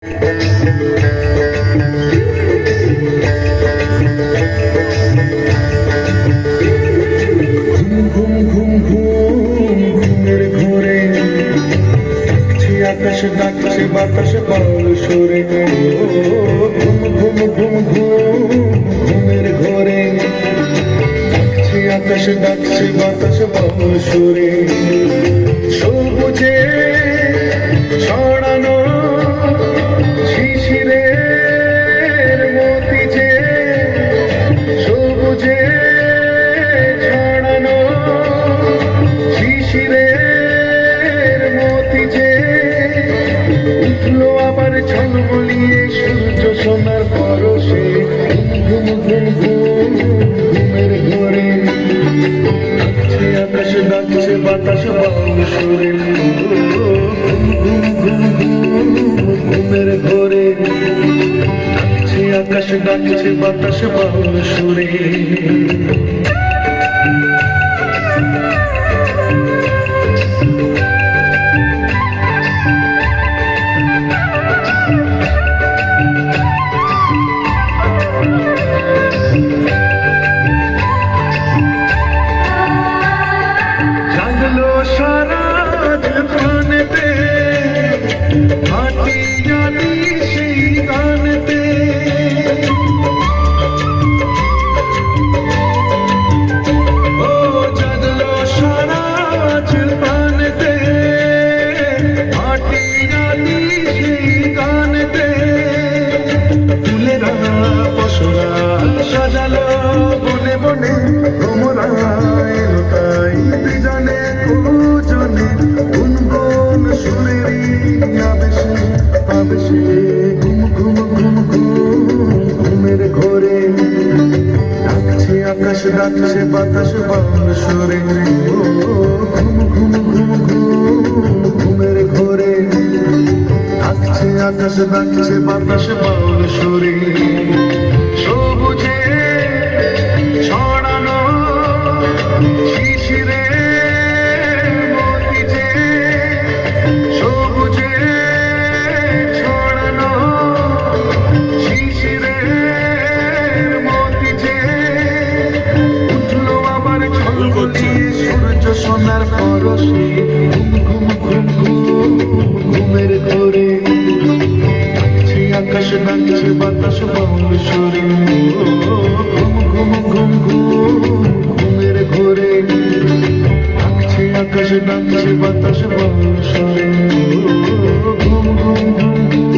আকাশ ডাকছে বাতাস বাউল সুরে, ঘুম ঘুম ঘুম ঘুম ঘুমের ঘরে ডাকছে আকাশ ডাকছে বাতাস বাউল সুরে। সবুজে ছড়ানো শিশিরের মতি যে, সবুজে ছড়ানো শিশিরের মতি যে, উঠলো আবার ঝলমলিয়ে সূর্য সোনার পরশে। ঘুম ঘুম ঘুম ঘুমের ঘরে ডাকছে আকাশ ডাকছে বাতাস বাউল সুরে, ঘুম ঘুম ঘুম ঘুম ঘুমের ঘরে ডাকছে আকাশ ডাকছে বাতাস বাউল সুরে। জাগলো সারা প্রাণেতে হাঁটি জানি সেই গানেতে, ও জাগলো সারা প্রাণেতে হাঁটি জানি সেই গানেতে। ফুলেরা পশরা সাজালো বনে বনে, ভ্রমরা এলো তাই বিজনে কুজনে, গুনগুন সুরেরই আবেশে আবেশে। ঘুম ঘুম ঘুম ঘুম ঘুমের ঘরে ডাকছে আকাশ ডাকছে বাতাস বাউল সুরে, ঘুম ঘুম ঘুম ঘুম ঘুমের ঘরে ডাকছে আকাশ ডাকছে বাতাস বাউল সুরে। সবুজে ছড়ানো শিশিরের মতি যে, সবুজে ছড়ানো শিশিরের মতি যে, উঠলো আবার ঝলমলিয়ে সূর্য সোনার পরশে। ঘুম ঘুম ঘুম ঘুমের ঘরে ডাকছে আকাশ ডাকছে বাতাস বাউল সুরে, ঘুম ঘুম ঘুম ঘুম ঘুমের ঘরে ডাকছে আকাশ ডাকছে বাতাস বাউল সুরে, ঘুম ঘুম ঘুম ঘুম।